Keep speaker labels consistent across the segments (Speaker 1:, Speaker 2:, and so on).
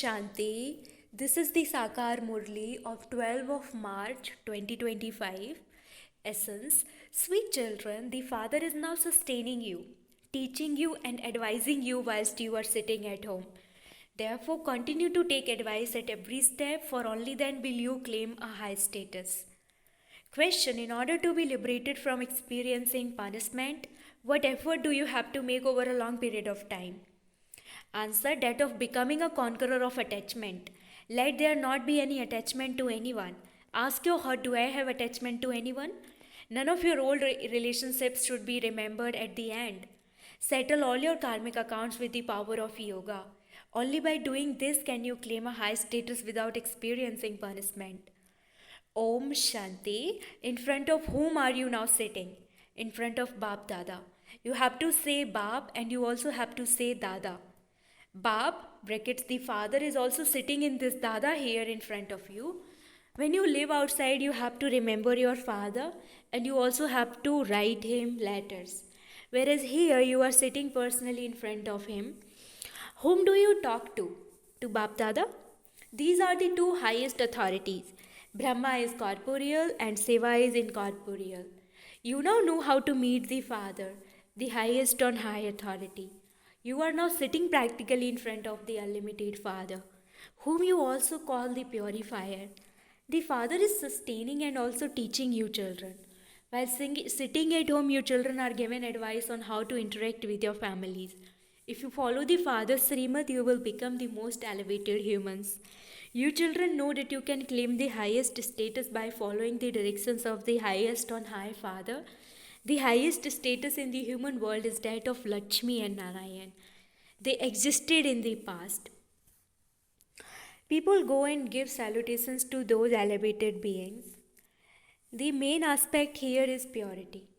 Speaker 1: Shanti. This is the Sakar Murli of 12 of March 2025. Essence. Sweet children, the Father is now sustaining you, teaching you and advising you whilst you are sitting at home. Therefore, continue to take advice at every step, for only then will you claim a high status. Question. In order to be liberated from experiencing punishment, what effort do you have to make over a long period of time? Answer. That of becoming a conqueror of attachment. Let there not be any attachment to anyone. Ask your heart, do I have attachment to anyone? None of your old relationships should be remembered at the end. Settle all your karmic accounts with the power of yoga. Only by doing this can you claim a high status without experiencing punishment. Om Shanti. In front of whom are you now sitting? In front of Bab Dada. You have to say Bab and you also have to say Dada. Bab, brackets the father, is also sitting in this Dada here in front of you. When you live outside, you have to remember your father and you also have to write him letters. Whereas here, you are sitting personally in front of him. Whom do you talk to? To Bab Dada? These are the two highest authorities. Brahma is corporeal and Shiva is incorporeal. You now know how to meet the Father, the highest on high authority. You are now sitting practically in front of the unlimited Father, whom you also call the purifier. The Father is sustaining and also teaching you children. While sitting at home, you children are given advice on how to interact with your families. If you follow the Father's Srimad, you will become the most elevated humans. You children know that you can claim the highest status by following the directions of the highest on high Father. The highest status in the human world is that of Lakshmi and Narayan. They existed in the past. People go and give salutations to those elevated beings. The main aspect here is purity.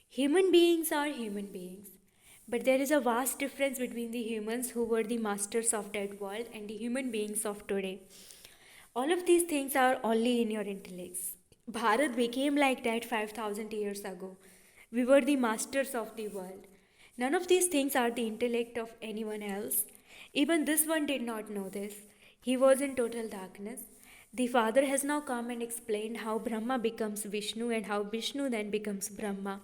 Speaker 1: Human beings are human beings. But there is a vast difference between the humans who were the masters of that world and the human beings of today. All of these things are only in your intellects. Bharat became like that 5,000 years ago. We were the masters of the world. None of these things are the intellect of anyone else. Even this one did not know this. He was in total darkness. The Father has now come and explained how Brahma becomes Vishnu and how Vishnu then becomes Brahma.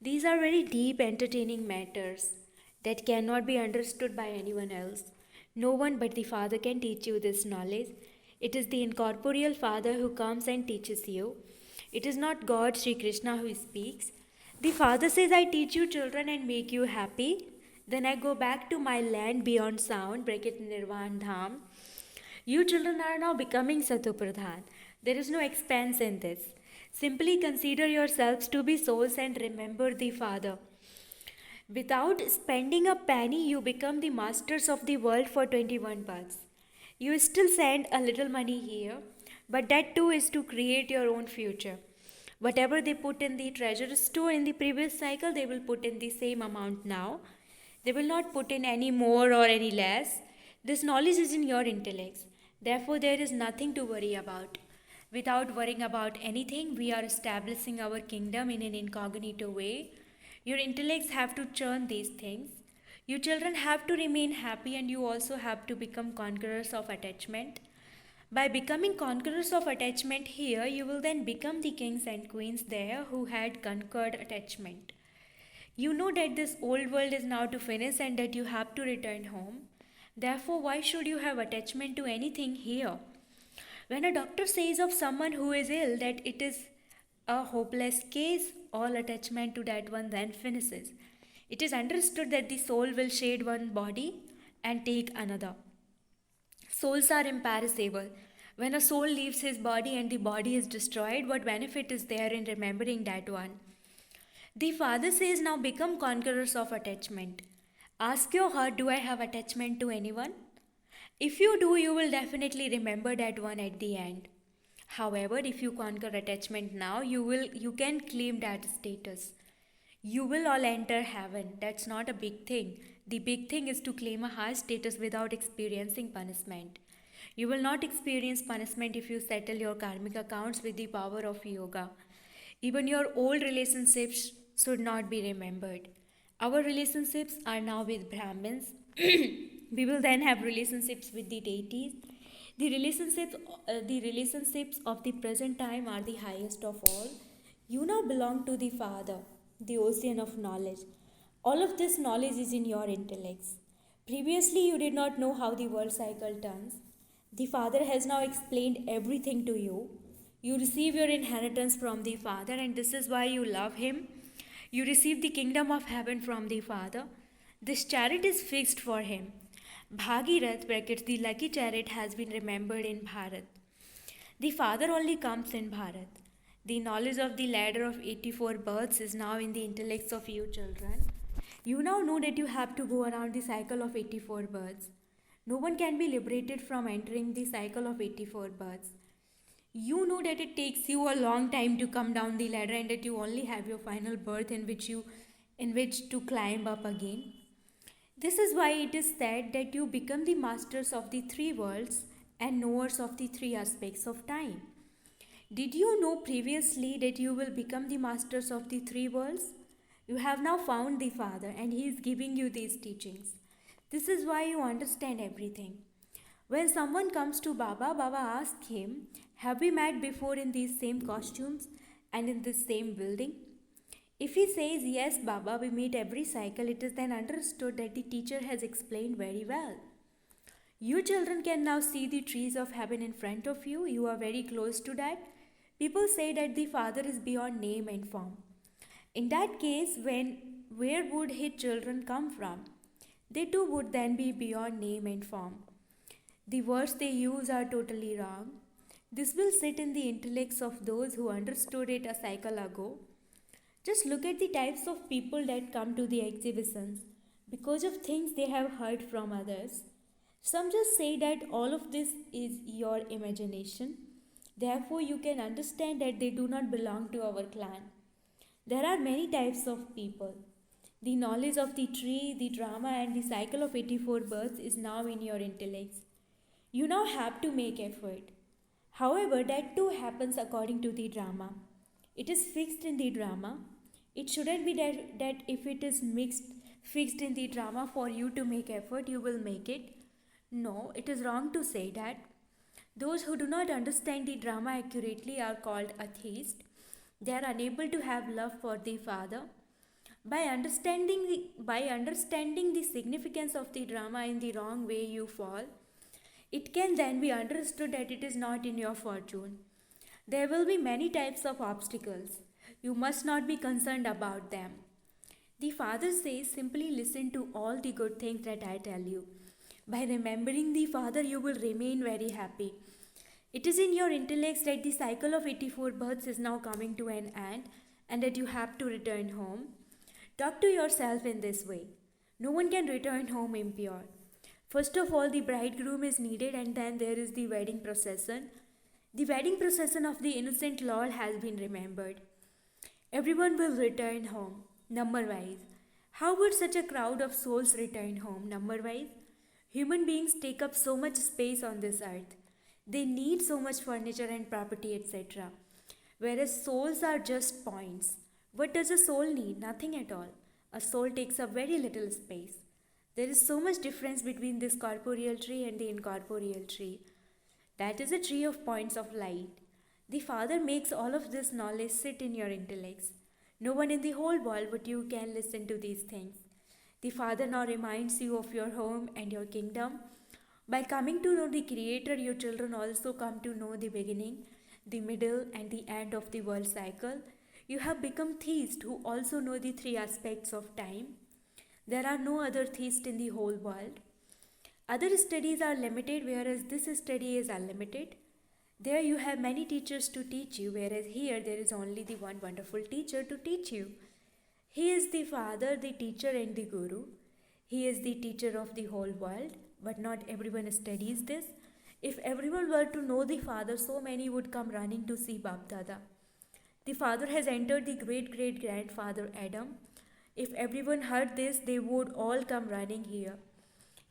Speaker 1: These are very deep, entertaining matters that cannot be understood by anyone else. No one but the Father can teach you this knowledge. It is the incorporeal Father who comes and teaches you. It is not God, Sri Krishna, who speaks. The Father says, I teach you children and make you happy. Then I go back to my land beyond sound, bracket Nirvan Dham. You children are now becoming Satupradhan. There is no expense in this. Simply consider yourselves to be souls and remember the Father. Without spending a penny, you become the masters of the world for 21 bucks. You still send a little money here, but that too is to create your own future. Whatever they put in the treasure store in the previous cycle, they will put in the same amount now. They will not put in any more or any less. This knowledge is in your intellects. Therefore, there is nothing to worry about. Without worrying about anything, we are establishing our kingdom in an incognito way. Your intellects have to churn these things. You children have to remain happy and you also have to become conquerors of attachment. By becoming conquerors of attachment here, you will then become the kings and queens there who had conquered attachment. You know that this old world is now to finish and that you have to return home. Therefore, why should you have attachment to anything here? When a doctor says of someone who is ill that it is a hopeless case, all attachment to that one then finishes. It is understood that the soul will shed one body and take another. Souls are imperishable. When a soul leaves his body and the body is destroyed, what benefit is there in remembering that one? The Father says, now become conquerors of attachment. Ask your heart, do I have attachment to anyone? If you do, you will definitely remember that one at the end. However, if you conquer attachment now, you can claim that status. You will all enter heaven. That's not a big thing. The big thing is to claim a high status without experiencing punishment. You will not experience punishment if you settle your karmic accounts with the power of yoga. Even your old relationships should not be remembered. Our relationships are now with Brahmins We will then have relationships with the deities. The relationships of the present time are the highest of all. You now belong to the Father, the ocean of knowledge. All of this knowledge is in your intellects. Previously, you did not know how the world cycle turns. The Father has now explained everything to you. You receive your inheritance from the Father, and this is why you love Him. You receive the kingdom of heaven from the Father. This chariot is fixed for Him. Bhagirath brackets the lucky chariot has been remembered in Bharat. The Father only comes in Bharat. The knowledge of the ladder of 84 births is now in the intellects of you children. You now know that you have to go around the cycle of 84 births. No one can be liberated from entering the cycle of 84 births. You know that it takes you a long time to come down the ladder and that you only have your final birth in which to climb up again. This is why it is said that you become the masters of the three worlds and knowers of the three aspects of time. Did you know previously that you will become the masters of the three worlds? You have now found the Father and He is giving you these teachings. This is why you understand everything. When someone comes to Baba, Baba asks him, have we met before in these same costumes and in this same building? If he says, yes, Baba, we meet every cycle, it is then understood that the teacher has explained very well. You children can now see the trees of heaven in front of you. You are very close to that. People say that the Father is beyond name and form. In that case, where would his children come from? They too would then be beyond name and form. The words they use are totally wrong. This will sit in the intellects of those who understood it a cycle ago. Just look at the types of people that come to the exhibitions because of things they have heard from others. Some just say that all of this is your imagination. Therefore, you can understand that they do not belong to our clan. There are many types of people. The knowledge of the tree, the drama, and the cycle of 84 births is now in your intellects. You now have to make effort. However, that too happens according to the drama. It is fixed in the drama. It shouldn't be that if it is fixed in the drama for you to make effort, you will make it. No, it is wrong to say that. Those who do not understand the drama accurately are called atheists. They are unable to have love for the Father. By understanding the significance of the drama in the wrong way, you fall. It can then be understood that it is not in your fortune. There will be many types of obstacles. You must not be concerned about them. The Father says, simply listen to all the good things that I tell you. By remembering the Father, you will remain very happy. It is in your intellects that the cycle of 84 births is now coming to an end and that you have to return home. Talk to yourself in this way. No one can return home impure. First of all, the bridegroom is needed, and then there is the wedding procession. The wedding procession of the innocent Lord has been remembered. Everyone will return home, number-wise. How would such a crowd of souls return home, number-wise? Human beings take up so much space on this earth. They need so much furniture and property, etc. Whereas souls are just points. What does a soul need? Nothing at all. A soul takes up very little space. There is so much difference between this corporeal tree and the incorporeal tree. That is a tree of points of light. The Father makes all of this knowledge sit in your intellects. No one in the whole world but you can listen to these things. The Father now reminds you of your home and your kingdom. By coming to know the Creator, your children also come to know the beginning, the middle, and the end of the world cycle. You have become theists who also know the three aspects of time. There are no other theists in the whole world. Other studies are limited, whereas this study is unlimited. There you have many teachers to teach you, whereas here there is only the one wonderful teacher to teach you. He is the Father, the teacher, and the Guru. He is the teacher of the whole world, but not everyone studies this. If everyone were to know the Father, so many would come running to see Bab Dada. The Father has entered the great-great-grandfather Adam. If everyone heard this, they would all come running here.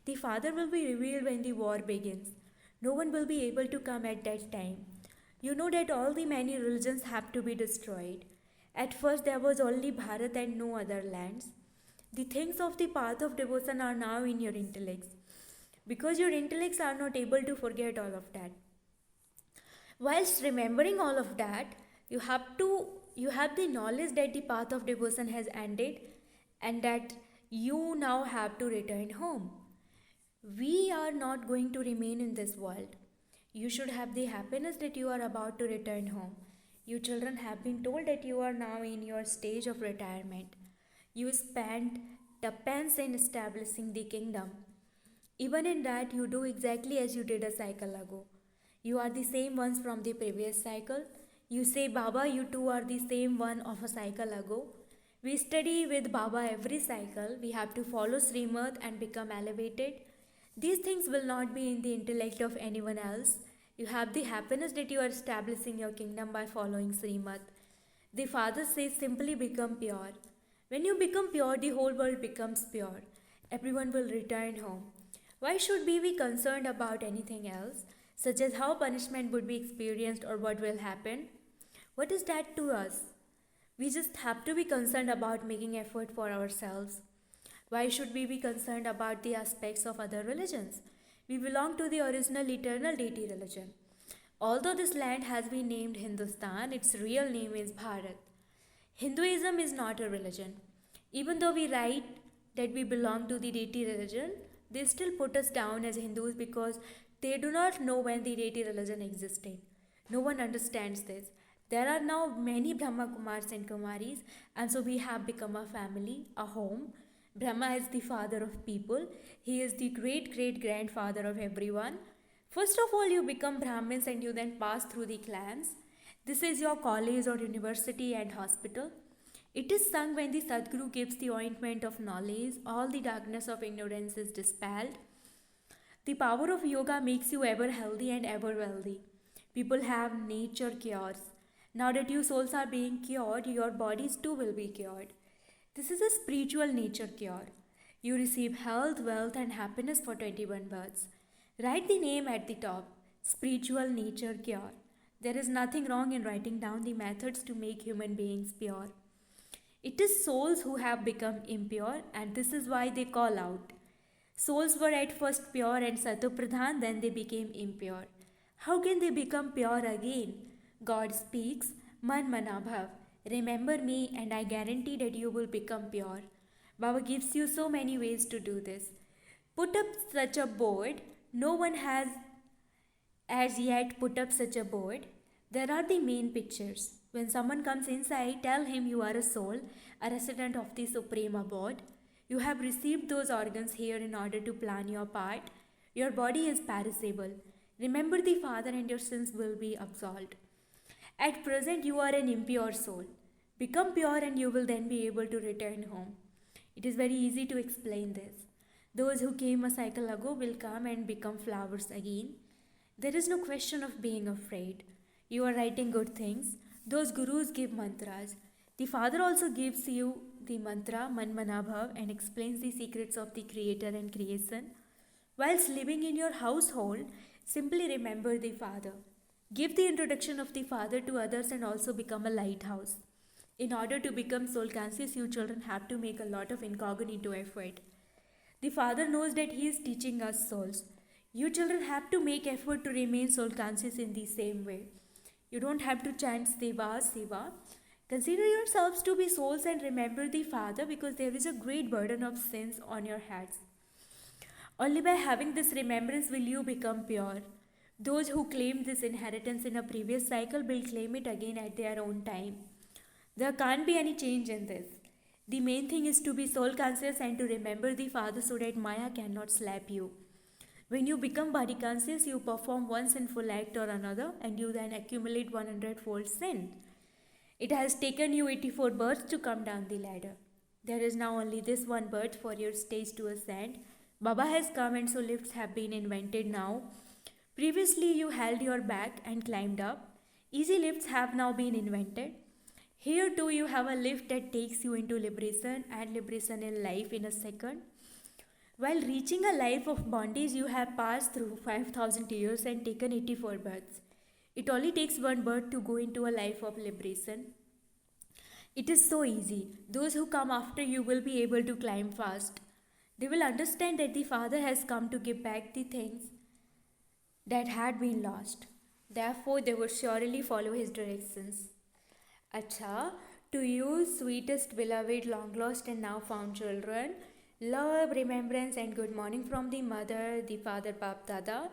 Speaker 1: The Father will be revealed when the war begins. No one will be able to come at that time. You know that all the many religions have to be destroyed. At first there was only Bharat and no other lands. The things of the path of devotion are now in your intellects. because your intellects are not able to forget all of that. Whilst remembering all of that, you have to you have the knowledge that the path of devotion has ended and that you now have to return home. We are not going to remain in this world. You should have the happiness that you are about to return home. You children have been told that you are now in your stage of retirement. You spent pence in establishing the kingdom. Even in that, you do exactly as you did a cycle ago. You are the same ones from the previous cycle. You say, Baba, you two are the same one of a cycle ago. We study with Baba every cycle. We have to follow Srimad and become elevated. These things will not be in the intellect of anyone else. You have the happiness that you are establishing your kingdom by following Srimad. The Father says simply become pure. When you become pure, the whole world becomes pure. Everyone will return home. Why should we be concerned about anything else, such as how punishment would be experienced or what will happen? What is that to us? We just have to be concerned about making effort for ourselves. Why should we be concerned about the aspects of other religions? We belong to the original eternal deity religion. Although this land has been named Hindustan, its real name is Bharat. Hinduism is not a religion. Even though we write that we belong to the deity religion, they still put us down as Hindus because they do not know when the deity religion existed. No one understands this. There are now many Brahma Kumars and Kumaris, and so we have become a family, a home. Brahma is the father of people. He is the great great grandfather of everyone. First of all, you become Brahmins and you then pass through the clans. This is your college or university and hospital. It is sung when the Sadguru gives the ointment of knowledge, all the darkness of ignorance is dispelled. The power of yoga makes you ever healthy and ever wealthy. People have nature cures. Now that you souls are being cured, your bodies too will be cured. This is a spiritual nature cure. You receive health, wealth, and happiness for 21 births. Write the name at the top, Spiritual Nature Cure. There is nothing wrong in writing down the methods to make human beings pure. It is souls who have become impure, and this is why they call out. Souls were at first pure and satopradhan, then they became impure. How can they become pure again? God speaks, Man Manabhav. Remember me, and I guarantee that you will become pure. Baba gives you so many ways to do this. Put up such a board. No one has as yet put up such a board. There are the main pictures. When someone comes inside, tell him you are a soul, a resident of the Supreme Abode. You have received those organs here in order to plan your part. Your body is perishable. Remember the Father and your sins will be absolved. At present, you are an impure soul. Become pure and you will then be able to return home. It is very easy to explain this. Those who came a cycle ago will come and become flowers again. There is no question of being afraid. You are writing good things. Those gurus give mantras. The Father also gives you the mantra Man Manabhav and explains the secrets of the Creator and creation. Whilst living in your household, simply remember the Father. Give the introduction of the Father to others and also become a lighthouse. In order to become soul conscious, you children have to make a lot of incognito effort. The Father knows that He is teaching us souls. You children have to make effort to remain soul conscious in the same way. You don't have to chant Seva, Seva. Consider yourselves to be souls and remember the Father because there is a great burden of sins on your heads. Only by having this remembrance will you become pure. Those who claimed this inheritance in a previous cycle will claim it again at their own time. There can't be any change in this. The main thing is to be soul conscious and to remember the Father so that Maya cannot slap you. When you become body conscious, you perform one sinful act or another and you then accumulate 100-fold sin. It has taken you 84 births to come down the ladder. There is now only this one birth for your stage to ascend. Baba has come and so lifts have been invented now. Previously you held your back and climbed up. Easy lifts have now been invented. Here too you have a lift that takes you into liberation and liberation in life in a second. While reaching a life of bondage, you have passed through 5,000 years and taken 84 births. It only takes one birth to go into a life of liberation. It is so easy. Those who come after you will be able to climb fast. They will understand that the Father has come to give back the things that had been lost. Therefore, they would surely follow his directions. Acha, to you, sweetest beloved, long lost and now found children, love, remembrance, and good morning from the mother, the father, Bap Dada.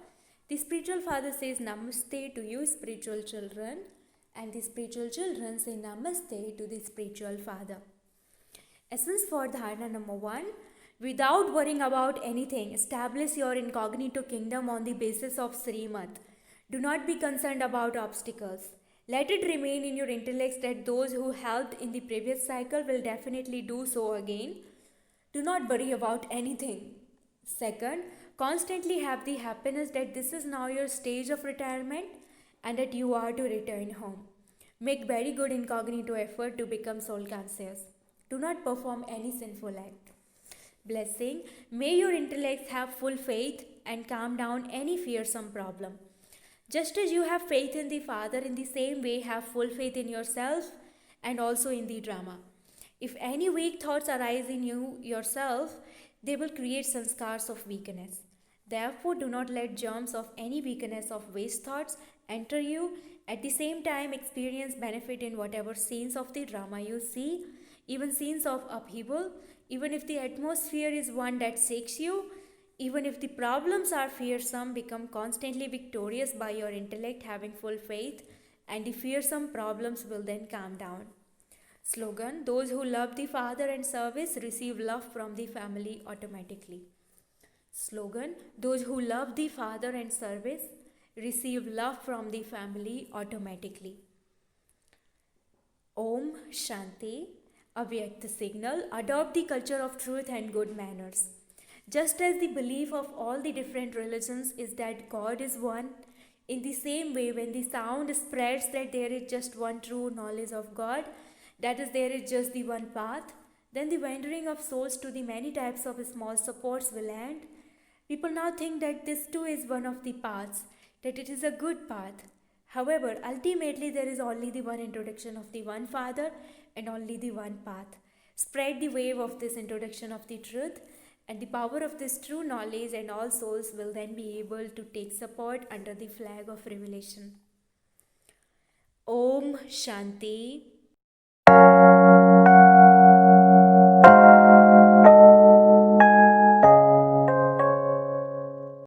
Speaker 1: The spiritual father says Namaste to you, spiritual children, and the spiritual children say Namaste to the spiritual father. Essence for dharana number 1. Without worrying about anything, establish your incognito kingdom on the basis of Srimad. Do not be concerned about obstacles. Let it remain in your intellect that those who helped in the previous cycle will definitely do so again. Do not worry about anything. Second, constantly have the happiness that this is now your stage of retirement and that you are to return home. Make very good incognito effort to become soul conscious. Do not perform any sinful act. Blessing, may your intellects have full faith and calm down any fearsome problem. Just as you have faith in the Father, in the same way have full faith in yourself and also in the drama. If any weak thoughts arise in you yourself, they will create sanskars of weakness. Therefore, do not let germs of any weakness of waste thoughts enter you. At the same time, experience benefit in whatever scenes of the drama you see, even scenes of upheaval, even if the atmosphere is one that shakes you, even if the problems are fearsome, become constantly victorious by your intellect having full faith, and the fearsome problems will then calm down. Slogan, those who love the Father and service receive love from the family automatically. Slogan, those who love the Father and service receive love from the family automatically. Om Shanti. Avyakta signal, adopt the culture of truth and good manners. Just as the belief of all the different religions is that God is one, in the same way when the sound spreads that there is just one true knowledge of God, that is there is just the one path, then the wandering of souls to the many types of small supports will end. People now think that this too is one of the paths, that it is a good path. However, ultimately there is only the one introduction of the one Father and only the one path. Spread the wave of this introduction of the truth, and the power of this true knowledge and all souls will then be able to take support under the flag of revelation. Om Shanti.